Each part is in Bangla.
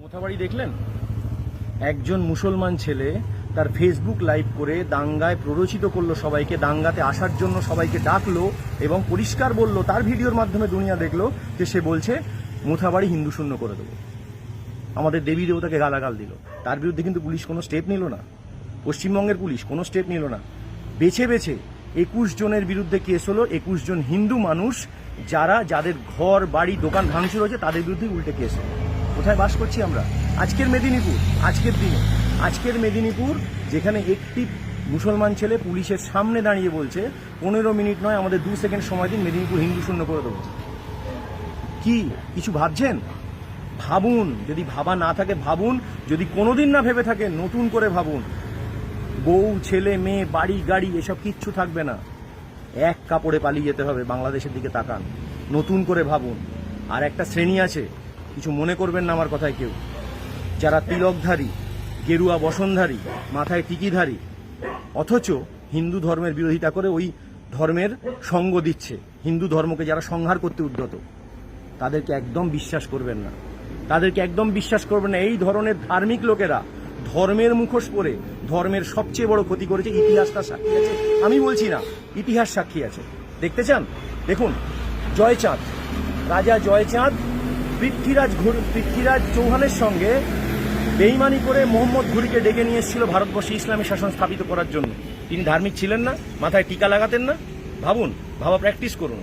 মোথাবাড়ি দেখলেন? একজন মুসলমান ছেলে তার ফেসবুক লাইভ করে দাঙ্গায় প্ররোচিত করলো সবাইকে, দাঙ্গাতে আসার জন্য সবাইকে ডাকলো এবং পরিষ্কার বলল, তার ভিডিওর মাধ্যমে দুনিয়া দেখলো যে সে বলছে মোথাবাড়ি হিন্দু শূন্য করে দেবো, আমাদের দেবী দেবতাকে গালাগাল দিল। তার বিরুদ্ধে কিন্তু পুলিশ কোনো স্টেপ নিল না, পশ্চিমবঙ্গের পুলিশ কোনো স্টেপ নিল না। বেছে বেছে 21 জনের বিরুদ্ধে কেস হলো। 21 জন হিন্দু মানুষ যাদের ঘর বাড়ি দোকান ভাঙচুর হয়েছে তাদের বিরুদ্ধে উল্টে কেস হলো। কোথায় বাস করছি আমরা? আজকের মেদিনীপুর, আজকের দিনে আজকের মেদিনীপুর, যেখানে একটি মুসলমান ছেলে পুলিশের সামনে দাঁড়িয়ে বলছে 15 মিনিট নয়, আমাদের 2 সেকেন্ড সময় দিন, মেদিনীপুর হিন্দু শূন্য করে দেবো। কি কিছু ভাবছেন? ভাবুন, যদি ভাবা না থাকে ভাবুন, যদি কোনোদিন না ভেবে থাকেন নতুন করে ভাবুন। বউ ছেলে মেয়ে বাড়ি গাড়ি এসব কিচ্ছু থাকবে না, এক কাপড়ে পালিয়ে যেতে হবে। বাংলাদেশের দিকে তাকান, নতুন করে ভাবুন। আর একটা শ্রেণী আছে, কিছু মনে করবেন না আমার কথায় কেউ, যারা তিলকধারী, গেরুয়া বসনধারী, মাথায় টিকিধারী, অথচ হিন্দু ধর্মের বিরোধিতা করে ওই ধর্মের সঙ্গ দিচ্ছে, হিন্দু ধর্মকে যারা সংহার করতে উদ্যত, তাদেরকে একদম বিশ্বাস করবেন না, তাদেরকে একদম বিশ্বাস করবেন না। এই ধরনের ধার্মিক লোকেরা ধর্মের মুখোশ পরে ধর্মের সবচেয়ে বড় ক্ষতি করেছে। ইতিহাসটা সাক্ষী আছে, আমি বলছি না, ইতিহাস সাক্ষী আছে। দেখতে চান? দেখুন, জয়চাঁদ, রাজা জয়চাঁদ পৃথ্বীরাজ চৌহানের সঙ্গে বেইমানি করে মোহাম্মদ ঘুরিকে ডেকে নিয়ে এসেছিল ভারতবর্ষে ইসলামী শাসন স্থাপিত করার জন্য। তিনি ধার্মিক ছিলেন না? মাথায় টিকা লাগাতেন না? ভাবুন, ভাবা প্র্যাকটিস করুন।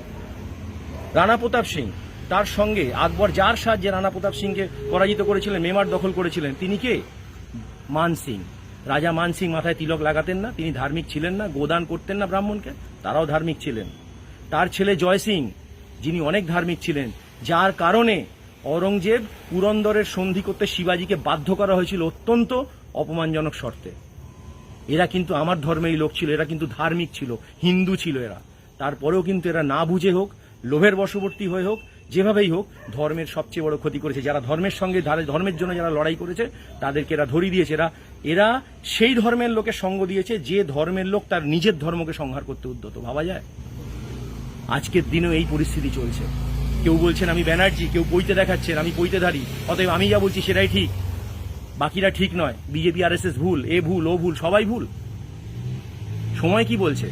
রানা প্রতাপ সিং, তার সঙ্গে আকবর, যার সাহায্যে রানা প্রতাপ সিংকে পরাজিত করেছিলেন, মেমার দখল করেছিলেন, তিনি কে? মান সিং। রাজা মান সিং মাথায় তিলক লাগাতেন না? তিনি ধার্মিক ছিলেন না? গোদান করতেন না ব্রাহ্মণকে? তারাও ধার্মিক ছিলেন। তার ছেলে জয় সিং, যিনি অনেক ধার্মিক ছিলেন, যার কারণে অরঙ্গজেব পুরন্দরের সন্ধি করতে শিবাজিকে বাধ্য করা হয়েছিল অত্যন্ত অপমানজনক শর্তে। এরা কিন্তু আমার ধর্মেরই লোক ছিল, এরা কিন্তু ধার্মিক ছিল, হিন্দু ছিল এরা। তারপরেও কিন্তু এরা না বুঝে হোক, লোভের বশবর্তী হয়ে হোক, যেভাবেই হোক, ধর্মের সবচেয়ে বড় ক্ষতি করেছে। যারা ধর্মের সঙ্গে, ধর্মের জন্য যারা লড়াই করেছে, তাদেরকে এরা ধরিয়ে দিয়েছে। এরা সেই ধর্মের লোকের সঙ্গ দিয়েছে যে ধর্মের লোক তার নিজের ধর্মকে সংহার করতে উদ্যত। ভাবা যায়? আজকের দিনেও এই পরিস্থিতি চলছে। কেউ বলছেন আমি ব্যানার্জি, কেউ পৈতে দেখাচ্ছেন আমি পৈতেধারী, অতএব আমি যা বলছি সেটাই ঠিক, বাকিরা ঠিক নয়, বিজেপি আরএসএস ভুল, এ ভুল, ও ভুল, সবাই ভুল। সময় কি বলছে?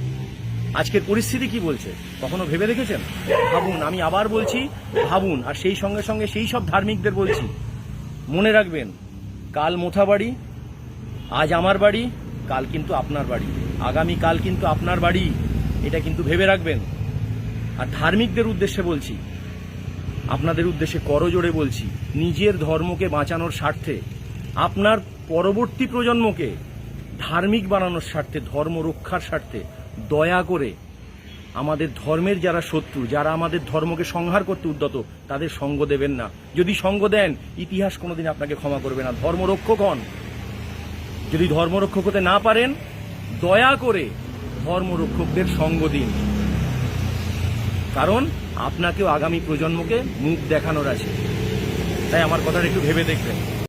আজকের পরিস্থিতি কি বলছে? কখনো ভেবে দেখেছেন? ভাবুন, আমি আবার বলছি, ভাবুন। আর সেই সঙ্গে সঙ্গে সেই সব ধার্মিকদের বলছি, মনে রাখবেন, কাল মোথাবাড়ি, আজ আমার বাড়ি, কাল কিন্তু আপনার বাড়ি, আগামীকাল কিন্তু আপনার বাড়ি, এটা কিন্তু ভেবে রাখবেন। আর ধার্মিকদের উদ্দেশ্যে বলছি, আপনাদের উদ্দেশ্যে করজোড়ে বলছি, নিজের ধর্মকে বাঁচানোর স্বার্থে, আপনার পরবর্তী প্রজন্মকে ধার্মিক বানানোর স্বার্থে, ধর্ম রক্ষার স্বার্থে দয়া করে আমাদের ধর্মের যারা শত্রু, যারা আমাদের ধর্মকে সংহার করতে উদ্যত, তাদের সঙ্গ দেবেন না। যদি সঙ্গ দেন, ইতিহাস কোনোদিন আপনাকে ক্ষমা করবে না। ধর্মরক্ষক হন। যদি ধর্মরক্ষক হতে না পারেন, দয়া করে ধর্মরক্ষকদের সঙ্গ দিন, কারণ আপনাকেও আগামী প্রজন্মকে মুখ দেখানোর আছে। তাই আমার কথাটা একটু ভেবে দেখবেন।